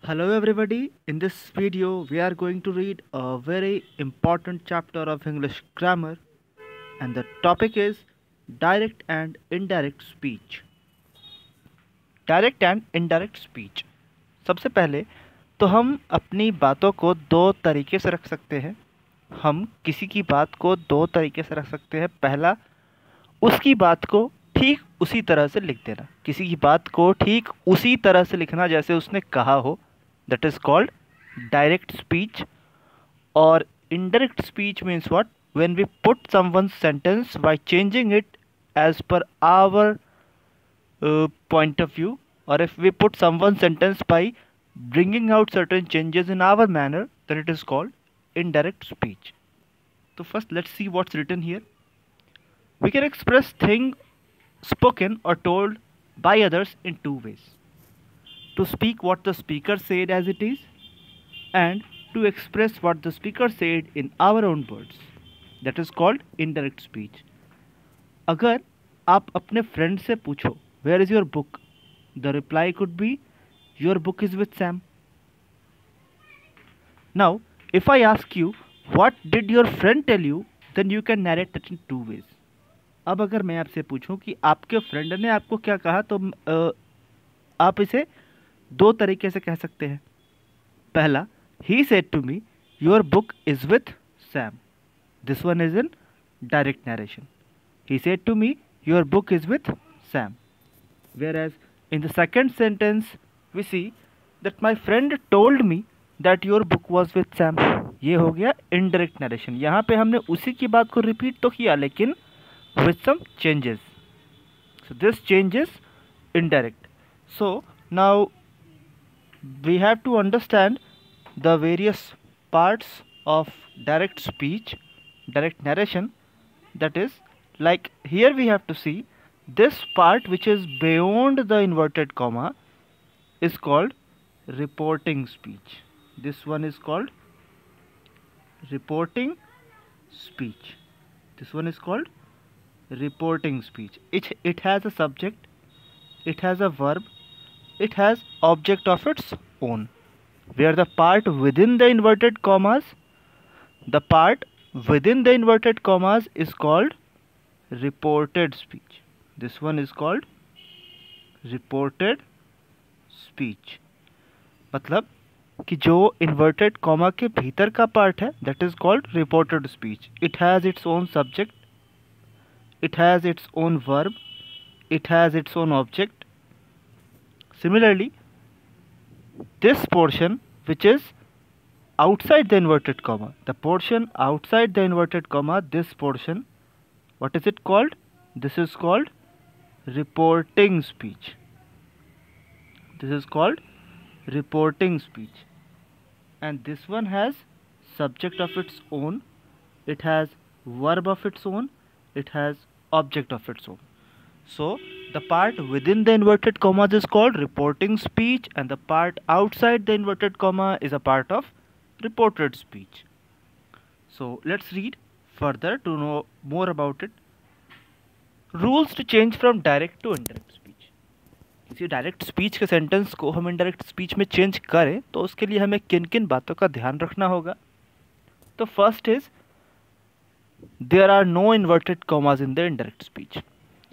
Hello everybody, in this video we are going to read a very important chapter of English grammar and the topic is direct and indirect speech. Direct and indirect speech. सबसे पहले तो हम अपनी बातों को दो तरीके से रख सकते हैं। हम किसी की बात को दो तरीके से रख सकते हैं। पहला, उसकी बात को ठीक उसी तरह से लिख देना। किसी की बात को ठीक उसी तरह से लिखना जैसे उसने कहा हो, that is called direct speech. Or indirect speech means what? When we put someone's sentence by changing it as per our point of view, or if we put someone's sentence by bringing out certain changes in our manner, then it is called indirect speech. So first let's see what's written here. We can express things spoken or told by others in two ways: to speak what the speaker said as it is, and to express what the speaker said in our own words. That is called indirect speech. अगर आप अपने friend से पूछो where is your book, the reply could be your book is with Sam. Now if I ask you what did your friend tell you, then you can narrate that in two ways. अब अगर मैं आपसे पूछूं कि आपके friend ने आपको क्या कहा, तो आप इसे दो तरीके से कह सकते हैं. पहला, he said to me your book is with Sam. This one is in direct narration. He said to me your book is with Sam. Whereas in the second sentence we see that my friend told me that your book was with Sam. ये हो गया indirect narration. यहाँ पे हमने उसी की बात को repeat तो किया लेकिन with some changes. So this change is indirect. So now we have to understand the various parts of direct speech, direct narration. That is, like here we have to see this part which is beyond the inverted comma is called reporting speech. This one is called reporting speech. This one is called reporting speech. It has a subject, it has a verb, it has object of its own. Where the part within the inverted commas, the part within the inverted commas is called reported speech. This one is called reported speech. मतलब कि जो inverted comma के भीतर का part है, that is called reported speech. It has its own subject, it has its own verb, it has its own object. Similarly, this portion which is outside the inverted comma, the portion outside the inverted comma, this portion, what is it called? This is called reporting speech. This is called reporting speech. And this one has subject of its own, it has verb of its own, it has object of its own. So the part within the inverted commas is called reporting speech, and the part outside the inverted comma is a part of reported speech. So let's read further to know more about it. Rules to change from direct to indirect speech. किसी direct speech के sentence को हम indirect speech में change करें तो उसके लिए हमें किन किन बातों का ध्यान रखना होगा. तो first is there are no inverted commas in the indirect speech.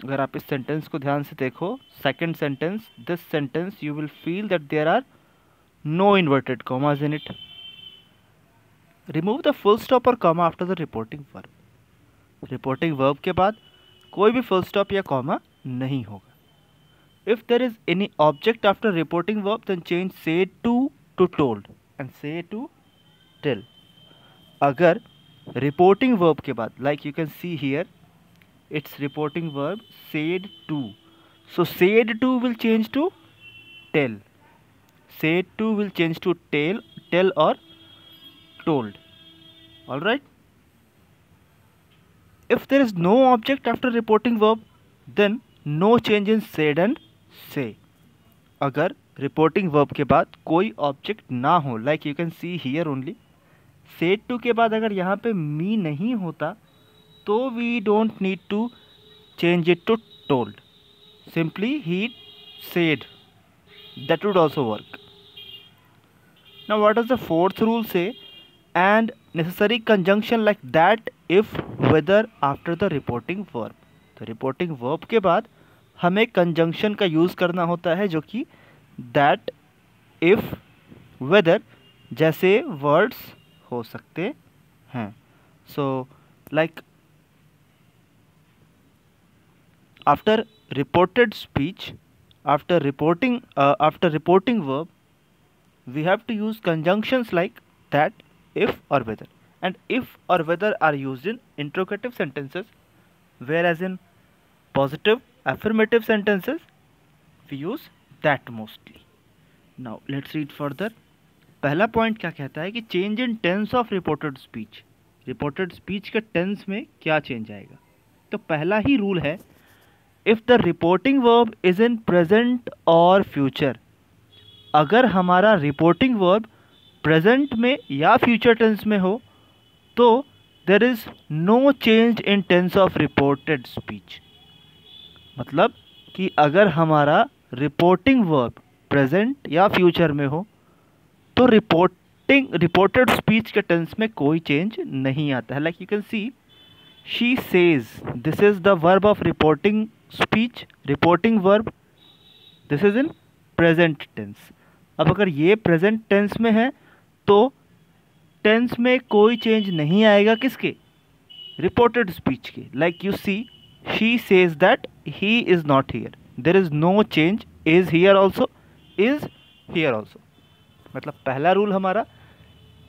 अगर आप इस सेंटेंस को ध्यान से देखो, second sentence, this sentence, you will feel that there are no inverted commas in it. Remove the full stop और comma after the reporting verb. Reporting verb के बाद कोई भी फुल स्टॉप या कॉमा नहीं होगा. If there is any object after reporting verb, then change say to told and say to tell. अगर reporting verb के बाद, like you can see here, its reporting verb said to, so said to will change to tell, said to will change to tell or told. All right, if there is no object after reporting verb, then no change in said and say. अगर reporting verb के बाद कोई object ना हो, like you can see here only, said to के बाद अगर यहाँ पे me नहीं होता तो we don't need to change it to told. Simply he said, that would also work. Now what does the fourth rule say? And necessary conjunction like that if whether after the reporting verb. तो reporting verb के बाद हमें conjunction का use करना होता है जो कि that if whether जैसे words हो सकते हैं. So like after reported speech, after reporting verb, we have to use conjunctions like that, if or whether. And if or whether are used in interrogative sentences, whereas in positive affirmative sentences we use that mostly. Now let's read further. पहला point क्या कहता है कि change in tense of reported speech. Reported speech के tense में क्या change आएगा? तो पहला ही रूल है, if the reporting verb is in present और फ्यूचर. अगर हमारा रिपोर्टिंग वर्ब प्रेजेंट में या फ्यूचर टेंस में हो तो there is no change in tense of reported speech. मतलब कि अगर हमारा रिपोर्टिंग वर्ब प्रेजेंट या फ्यूचर में हो तो रिपोर्टेड स्पीच के टेंस में कोई चेंज नहीं आता है. Like you can see, she says, this is the verb of reporting speech, reporting verb, this is in present tense. अब अगर ये प्रेजेंट टेंस में है तो टेंस में कोई चेंज नहीं आएगा किसके? रिपोर्टेड स्पीच के. Like you see, she says that he is not here, there is no change. Is here also, is here also. मतलब पहला रूल हमारा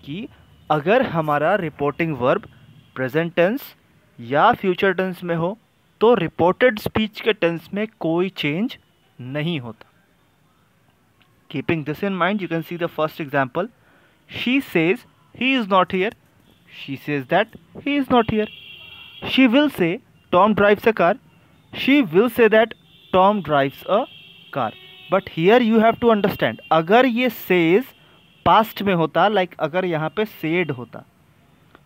कि अगर हमारा रिपोर्टिंग वर्ब प्रेजेंट टेंस या फ्यूचर टेंस में हो तो रिपोर्टेड स्पीच के टेंस में कोई चेंज नहीं होता. Keeping this in mind, you can see the first example. She says he is not here, she says that he is not here. She will say Tom drives a car, she will say that Tom drives a car. But here you have to understand, अगर ये says past में होता, like अगर यहाँ पे said होता,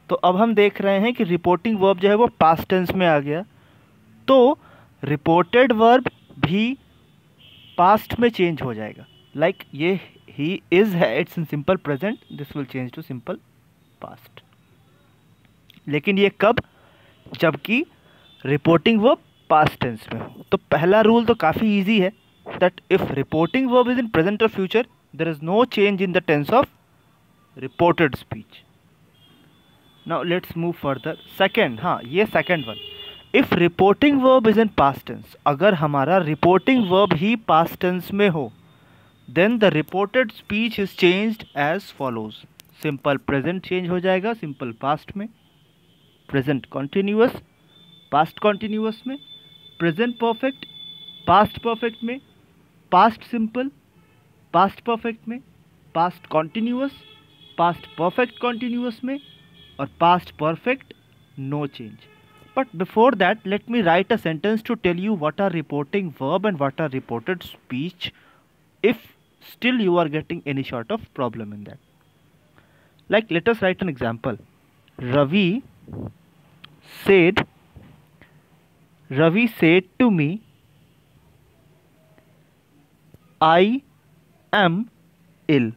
तो अब हम देख रहे हैं कि रिपोर्टिंग वर्ब जो है वो पास्ट टेंस में आ गया, तो रिपोर्टेड वर्ब भी पास्ट में चेंज हो जाएगा. लाइक ये ही इज है, it's in simple present, this will change to simple past. लेकिन ये कब? जबकि रिपोर्टिंग वर्ब पास्ट टेंस में हो. तो पहला रूल तो काफ़ी इजी है, that if reporting verb is in present or future, there is no change in the tense of reported speech. Now let's move further. Second, हाँ ये second one. If reporting verb is in past tense, अगर हमारा reporting verb ही past tense में हो, then the reported speech is changed as follows. Simple present change हो जाएगा simple past में, present continuous past continuous में, present perfect past perfect में, past simple past perfect में, past continuous past perfect continuous में, और past perfect no change. But before that let me write a sentence to tell you what are reporting verb and what are reported speech if still you are getting any sort of problem in that. Like let us write an example. Ravi said to me, I am ill.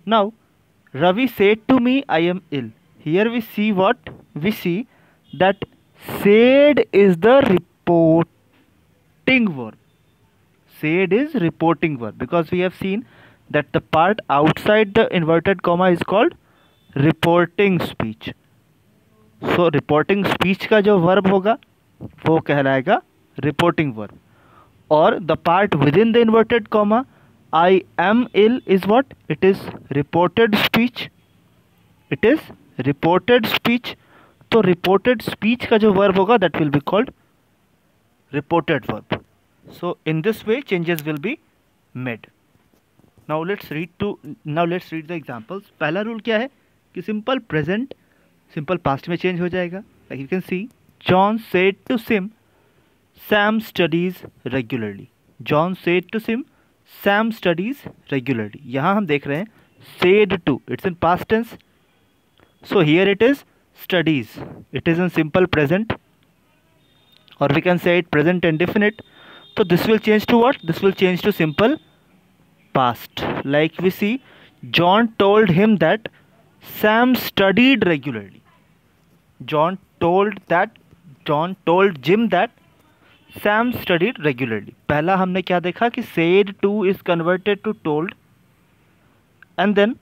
Now Ravi said to me, I am ill. Here we see what? We see that said is the reporting verb. Said is reporting verb because we have seen that the part outside the inverted comma is called reporting speech. So reporting speech का जो verb होगा वो कहलाएगा reporting verb. और the part within the inverted comma, I am ill is what? It is reported speech. It is reported speech. तो reported speech का जो verb होगा that will be called reported verb. So in this way changes will be made. Now let's read the examples. पहला rule क्या है कि simple present simple past में change हो जाएगा. Like you can see, John said to Sam studies regularly. John said to Sam studies regularly. यहाँ हम देख रहे हैं said to, it's in past tense. So here it is studies. It is in simple present, or we can say it present indefinite. So this will change to what? This will change to simple past. Like we see, John told him that Sam studied regularly. John told Jim that Sam studied regularly. पहला हमने क्या देखा कि said to is converted to told, and then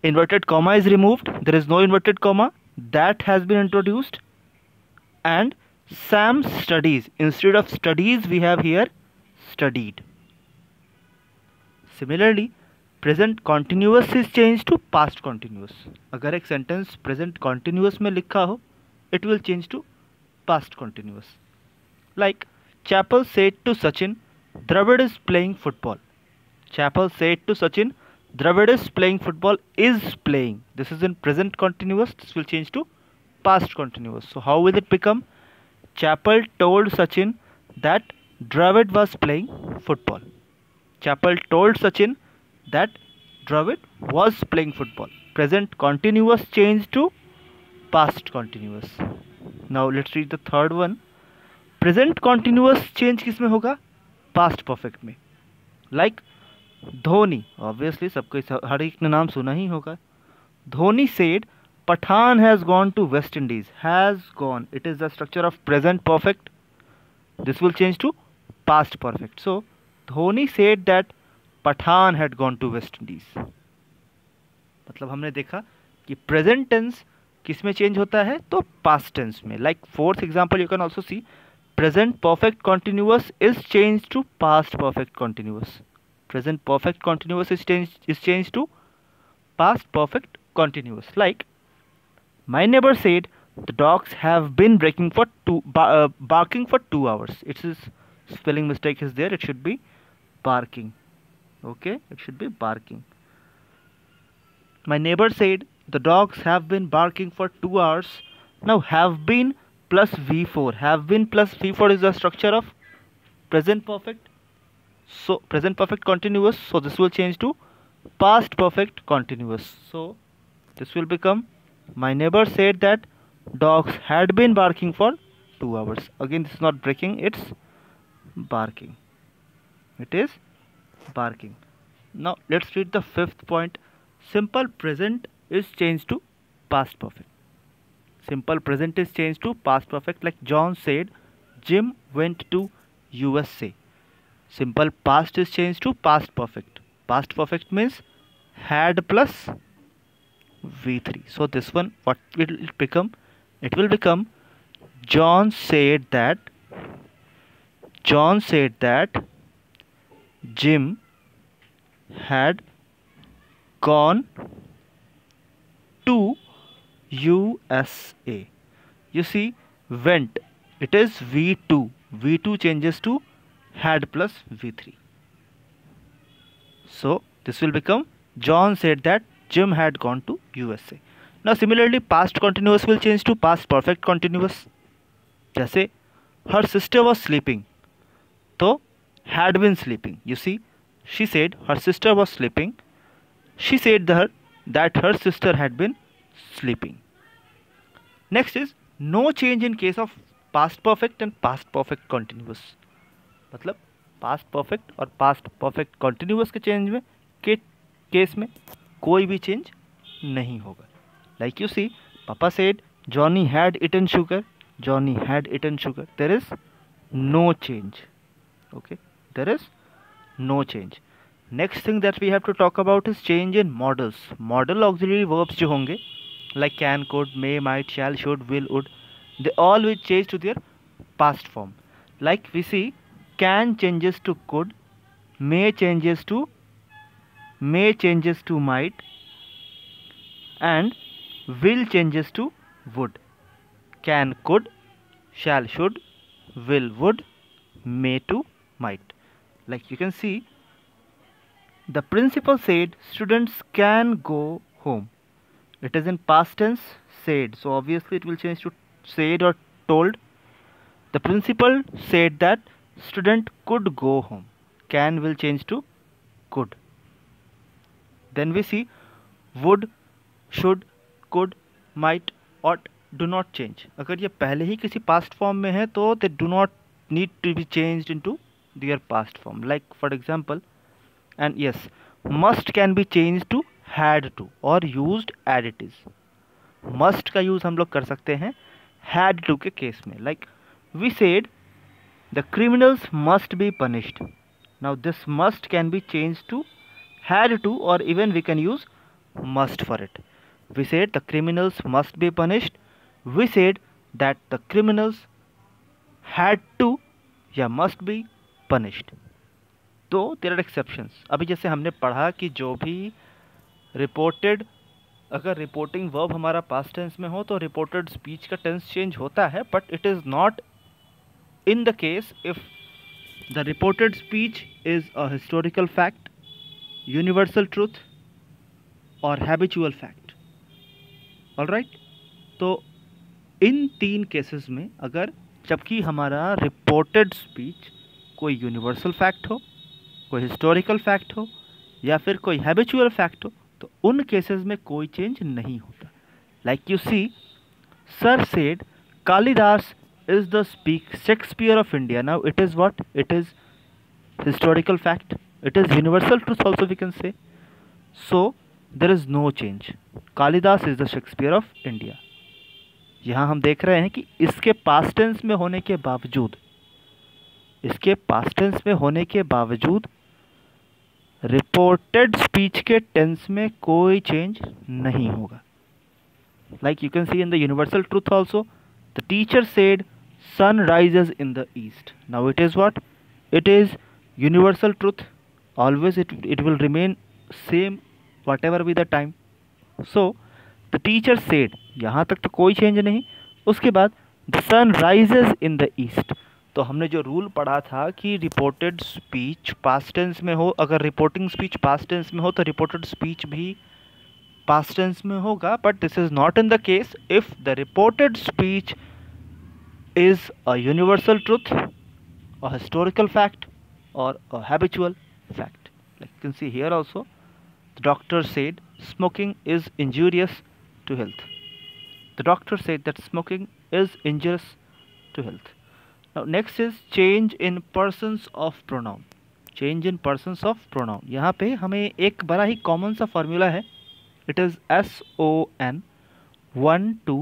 inverted comma is removed. There is no inverted comma. That has been introduced, and Sam studies. Instead of studies, we have here studied. Similarly, present continuous is changed to past continuous. अगर एक sentence present continuous में लिखा हो, it will change to past continuous. Like, Chappell said to Sachin, Dravid is playing football. Chappell said to Sachin, Dravid is playing football, is playing. This is in present continuous. This will change to past continuous. So how will it become? Chappell told Sachin that Dravid was playing football. Chappell told Sachin that Dravid was playing football. Present continuous changed to past continuous. Now let's read the third one. Present continuous change किसमें होगा? Past perfect में. Like Dhoni, obviously सबको हर एक ने नाम सुना ही होगा. Dhoni said Pathan has gone to West Indies. Has gone. It is the structure of present perfect. This will change to past perfect. So Dhoni said that Pathan had gone to West Indies. मतलब हमने देखा कि present tense किस में change होता है? तो past tense में. Like fourth example you can also see present perfect continuous is changed to past perfect continuous. Present perfect continuous is changed to past perfect continuous. Like my neighbor said the dogs have been barking for 2 hours. It is spelling mistake is there. It should be barking. Okay, it should be barking. My neighbor said the dogs have been barking for 2 hours. Now have been plus V4. Have been plus V4 is the structure of present perfect. So present perfect continuous. So this will change to past perfect continuous. So this will become my neighbor said that dogs had been barking for 2 hours. Again, this is not breaking, it's barking. It is barking. Now let's read the fifth point. Simple present is changed to past perfect. Simple present is changed to past perfect. Like John said Jim went to USA. Simple past is changed to past perfect. Past perfect means had plus V3. So this one, what will it become? It will become John said that Jim had gone to USA. You see, went, it is V2. V2 changes to had plus V3. So this will become John said that Jim had gone to USA. Now similarly past continuous will change to past perfect continuous. जैसे her sister was sleeping, तो had been sleeping. You see, she said her sister was sleeping. She said that her sister had been sleeping. Next is no change in case of past perfect and past perfect continuous. मतलब past perfect और past perfect continuous के change में के case में कोई भी change नहीं होगा. Like you see, Papa said Johnny had eaten sugar. Johnny had eaten sugar. There is no change. Okay, there is no change. Next thing that we have to talk about is change in modals. Modal auxiliary verbs जो होंगे like can, could, may, might, shall, should, will, would, they all will change to their past form. Like we see can changes to could, may changes to might, and will changes to would. Can, could, shall, should, will, would, may to might. Like you can see, the principal said students can go home. It is in past tense, said. So obviously it will change to said or told. The principal said that student could go home. Can will change to could. Then we see would, should, could, might, ought do not change. अगर ये पहले ही किसी past form में है तो they do not need to be changed into their past form. Like for example, and yes, must can be changed to had to और used as it is. Must का use हम लोग कर सकते हैं had to के case में. Like we said the criminals must be punished. Now this must can be changed to had to, or even we can use must for it. We said the criminals must be punished. We said that the criminals had to या must be punished. तो there are exceptions. अभी जैसे हमने पढ़ा कि जो भी reported, अगर रिपोर्टिंग वर्ब हमारा पास्ट टेंस में हो तो रिपोर्टेड स्पीच का टेंस चेंज होता है, but it is not in the case if the reported speech is a historical fact, universal truth or habitual fact. All right? तो इन तीन केसेस में अगर जबकि हमारा रिपोर्टेड स्पीच कोई यूनिवर्सल फैक्ट हो, कोई हिस्टोरिकल फैक्ट हो या फिर कोई हैबिचुअल फैक्ट हो, तो उन केसेस में कोई चेंज नहीं होता. Like you see, sir said Kalidas is the Shakespeare of India. Now it is what? It is historical fact. It is universal truth also we can say. So there is no change. Kalidas is the Shakespeare of India. यहाँ हम देख रहे हैं कि इसके past tense में होने के बावजूद, रिपोर्टेड स्पीच के टेंस में कोई चेंज नहीं होगा. Like you can see in the universal truth also, the teacher said sun rises in the east. Now it is what? It is universal truth. Always it will remain same whatever be the time. So the teacher said, यहाँ तक तो कोई change नहीं. उसके बाद the sun rises in the east. तो हमने जो रूल पढ़ा था कि रिपोर्टेड स्पीच पास्ट टेंस में हो, अगर रिपोर्टिंग स्पीच पास्ट टेंस में हो तो रिपोर्टेड स्पीच भी पास्ट टेंस में होगा, but this is not in the case if the reported speech is a universal truth, a historical fact और a habitual fact. Like you can see here also the doctor said smoking is injurious to health. The doctor said that smoking is injurious to health. Now next is change in persons of pronoun. Change in persons of pronoun, यहाँ पे हमें एक बड़ा ही common सा formula है. It is SON 1 2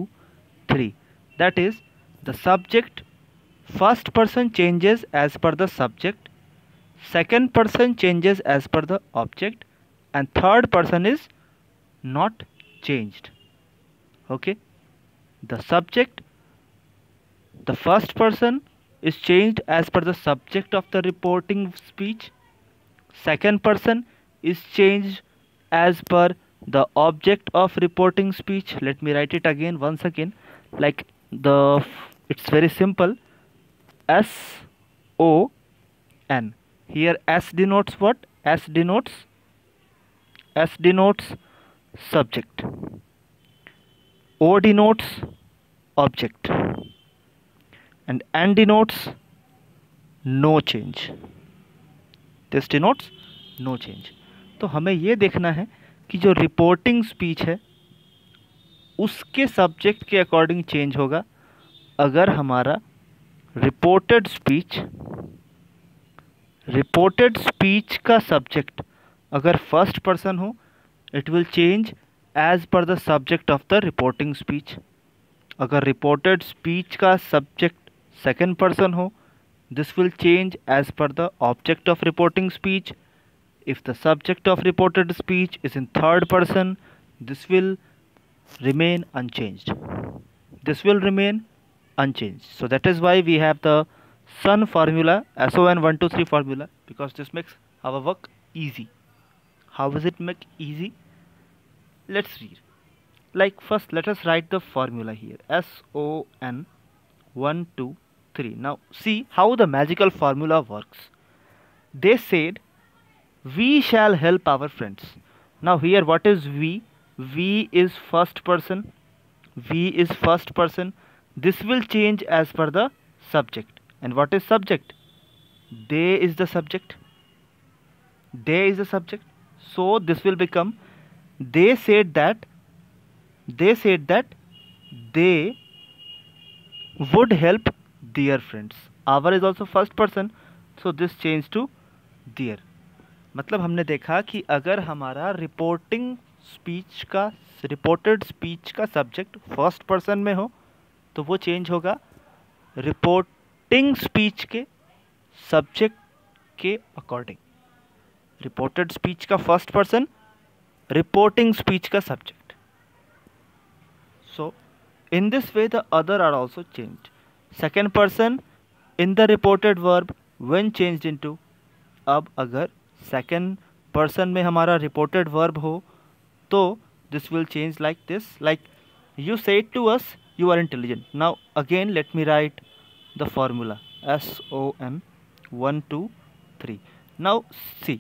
3. That is, the subject first person changes as per the subject, second person changes as per the object, and third person is not changed. Okay, the subject, the first person is changed as per the subject of the reporting speech, second person is changed as per the object of reporting speech. Let me write it again once again. Like it's very simple. SON. Here S denotes what? S denotes subject. O denotes object. And N denotes no change. This denotes no change. तो हमें ये देखना है कि जो reporting speech है उसके subject के अकॉर्डिंग चेंज होगा. अगर हमारा रिपोर्टेड स्पीच का सब्जेक्ट अगर फर्स्ट पर्सन हो, it will change as per the subject of the reporting speech. अगर रिपोर्टेड स्पीच का सब्जेक्ट सेकंड पर्सन हो, this will change as per the object of reporting speech. If the subject of reported speech is in third person, this will remain unchanged. So that is why we have the SON formula, SON 1 2 3 formula, because this makes our work easy. How does it make easy? Let's read. Like first let us write the formula here. SON 1 2 3. Now see how the magical formula works. They said we shall help our friends. Now here what is we? We is first person. This will change as per the subject. And what is subject? They is the subject. So this will become they said that they would help their friends. Our is also first person, so this change to their. मतलब हमने देखा कि अगर हमारा reporting speech का, reported speech का subject first person में हो तो वो चेंज होगा रिपोर्टिंग स्पीच के सब्जेक्ट के अकॉर्डिंग। रिपोर्टेड स्पीच का फर्स्ट पर्सन, रिपोर्टिंग स्पीच का subject. So in this way the other are also changed. Second person in the reported verb when changed into, अब अगर सेकेंड पर्सन में हमारा reported verb हो तो this will change like this, like you said to us you are intelligent. Now again let me write the formula SON 1 2 3. Now see,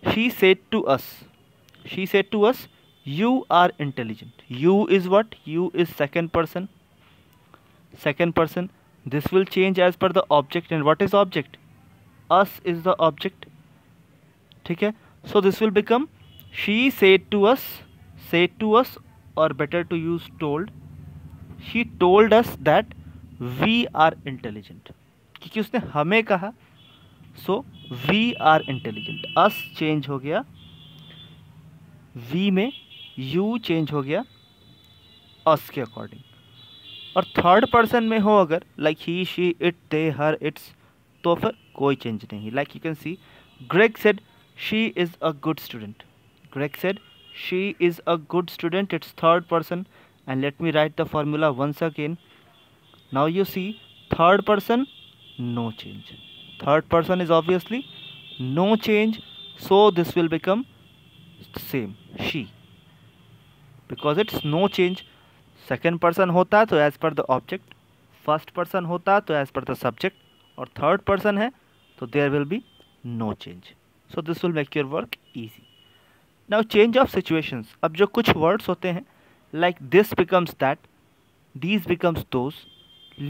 she said to us, she said to us you are intelligent. You is what? You is second person. Second person, this will change as per the object. And what is object? Us is the object. ठीक है, so this will become she said to us, or better to use told. She told us that we are intelligent. क्योंकि उसने हमें कहा, so we are intelligent. us change हो गया we में, you change हो गया us के अकॉर्डिंग। और थर्ड पर्सन में हो अगर, like he she it they her it's, तो फिर कोई चेंज नहीं। Like you can C Greg said she is a good student. Greg said she is a good student. It's third person. And let me write the formula once again. Now you see, third person, no change. Third person is obviously no change, so this will become same, she, because it's no change. Second person होता तो as per the object, first person होता तो as per the subject, और third person है तो there will be no change. So this will make your work easy. Now change of situations. अब जो कुछ words होते हैं, like this becomes that, these becomes those,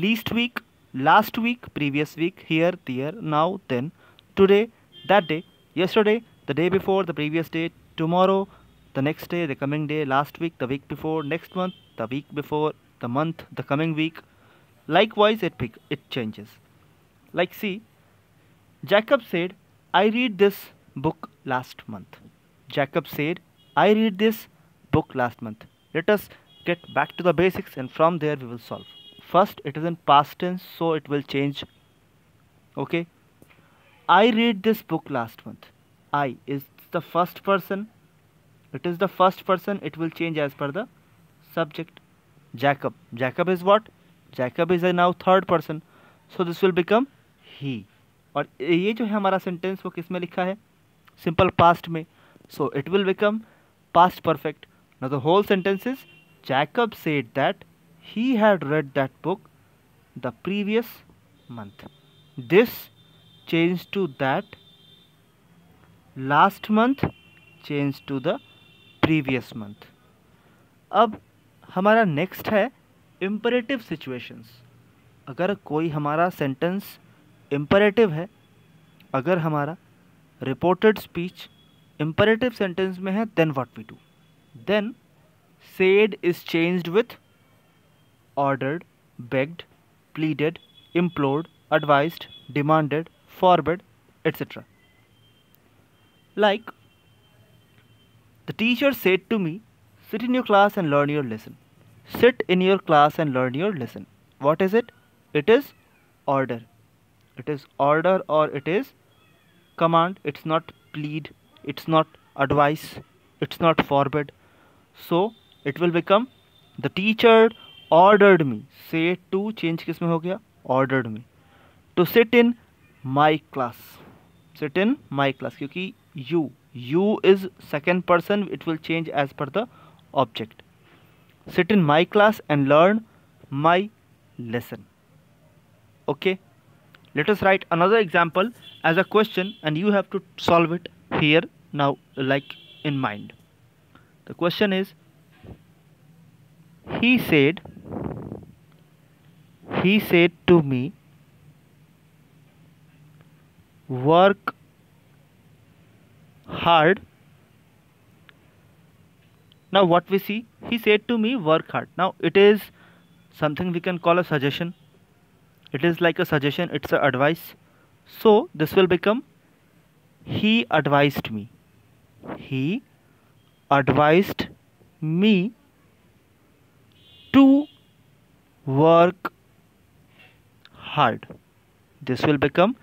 least week, last week, previous week, here, there, now, then, today, that day, yesterday, the day before, the previous day, tomorrow, the next day, the coming day, last week, the week before, next month, the week before, the month, the coming week. Likewise it changes. Like see, Jacob said I read this book last month. Jacob said I read this book last month. Let us get back to the basics and from there we will solve. First, it is in past tense, so it will change. Okay, I read this book last month. I is the first person. It is the first person. It will change as per the subject. Jacob, Jacob is what? Jacob is a now third person, so this will become he. और ये जो है हमारा sentence वो किस में लिखा है? सिंपल पास्ट में, so it will become past perfect. Now the whole sentence is Jacob said that he had read that book the previous month. This changed to that, last month changed to the previous month. अब हमारा next है imperative situations. अगर कोई हमारा sentence imperative है, अगर हमारा reported speech imperative sentence में है, then what we do? Then said is changed with ordered, begged, pleaded, implored, advised, demanded, forbid, etc. Like the teacher said to me, sit in your class and learn your lesson. Sit in your class and learn your lesson. What is it? It is order. It is order or it is command. It's not plead, it's not advice, it's not forbid. So it will become the teacher ordered me. Say to change किस में हो गया? Ordered me to sit in my class. Sit in my class, क्योंकि you is second person, it will change as per the object. Sit in my class and learn my lesson. Okay, let us write another example as a question and you have to solve it here now, like in mind. The question is, he said to me, work hard. Now what we see, he said to me work hard. Now it is something we can call a suggestion. It is like a suggestion, it's a advice. So this will become he advised me. He advised me to work hard. This will become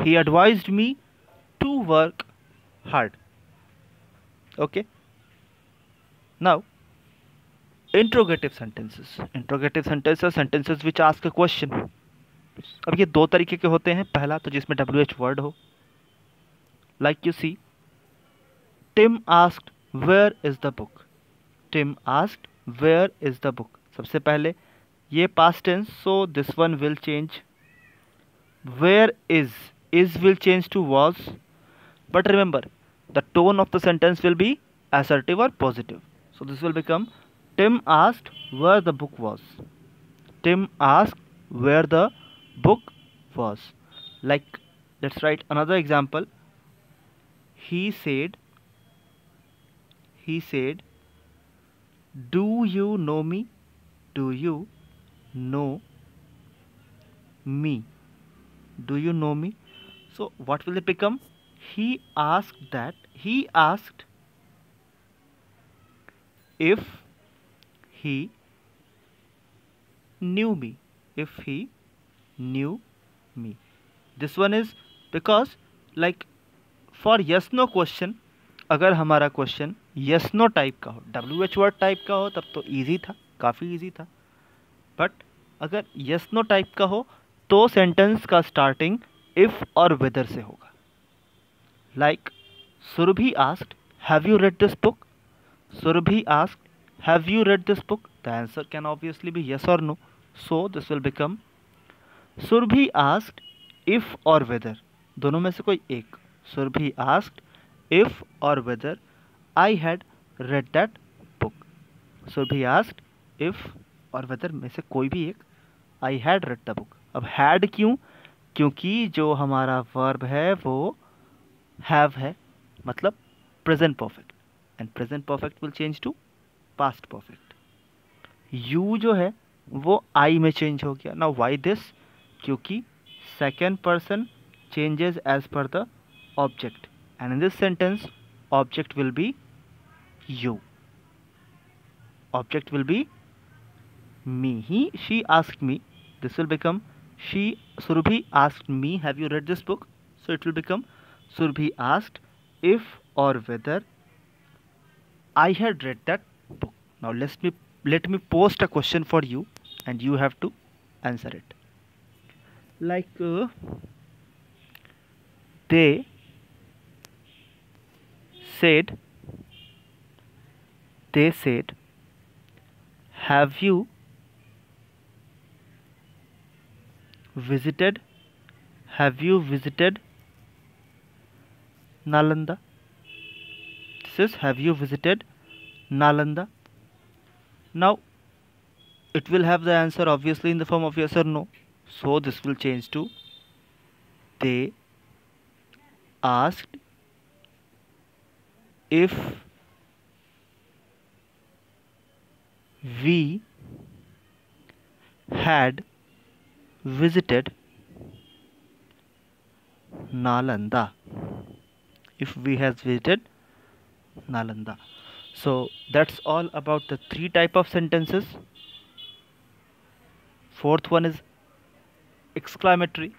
he advised me to work hard. Okay. Now, interrogative sentences. Interrogative sentences, sentences which ask a question. अब ये दो तरीके के होते हैं. पहला तो जिसमें WH वर्ड हो. Like you see, Tim asked where is the book. Tim asked where is the book. सबसे पहले ये past tense, so this one will change. Where is will change to was, but remember the tone of the sentence will be assertive or positive. So this will become Tim asked where the book was. Tim asked where the book was. Like, let's write another example. He said, do you know me? Do you know me? Do you know me? So what will it become? He asked if he knew me. If he knew me. This one is because, like, for yes no question, अगर हमारा question yes no type का हो, WH word type का हो, तब तो easy था, काफ़ी इजी था. बट अगर yes no टाइप का हो तो सेंटेंस का स्टार्टिंग इफ और वेदर से होगा. Like Surabhi asked have you read this book. Surabhi asked have you read this book. The answer can obviously be yes or no. So this will become Surabhi asked if और whether, दोनों में से कोई एक. Surabhi asked if और whether I had read that book. Surabhi asked if और whether में से कोई भी एक I had read the book. अब हैड क्यों? क्योंकि जो हमारा वर्ब है वो हैव है, मतलब present perfect, and present perfect will change to past perfect. You जो है वो आई में चेंज हो गया. Now why this? क्योंकि second person changes as per the object, and in this sentence object will be you. Object will be me. She asked me. This will become Surabhi asked me, have you read this book? So it will become Surabhi asked if or whether I had read that book. Now let me post a question for you and you have to answer it. Like they said, have you visited Nalanda? This is have you visited Nalanda? Now it will have the answer obviously in the form of yes or no. So this will change to they asked if we had visited Nalanda. If we had visited Nalanda. So that's all about the three type of sentences. Fourth one is exclamatory.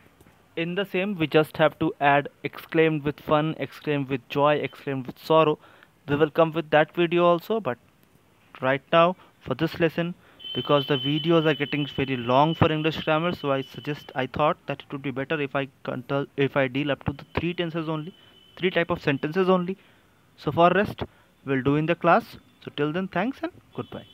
In the same, we just have to add exclaimed with fun, exclaimed with joy, exclaimed with sorrow. We will come with that video also, but right now for this lesson, because the videos are getting very long for English grammar, so I thought that it would be better if I deal up to the three tenses only, three type of sentences only. So for rest we'll do in the class. So till then, thanks and goodbye.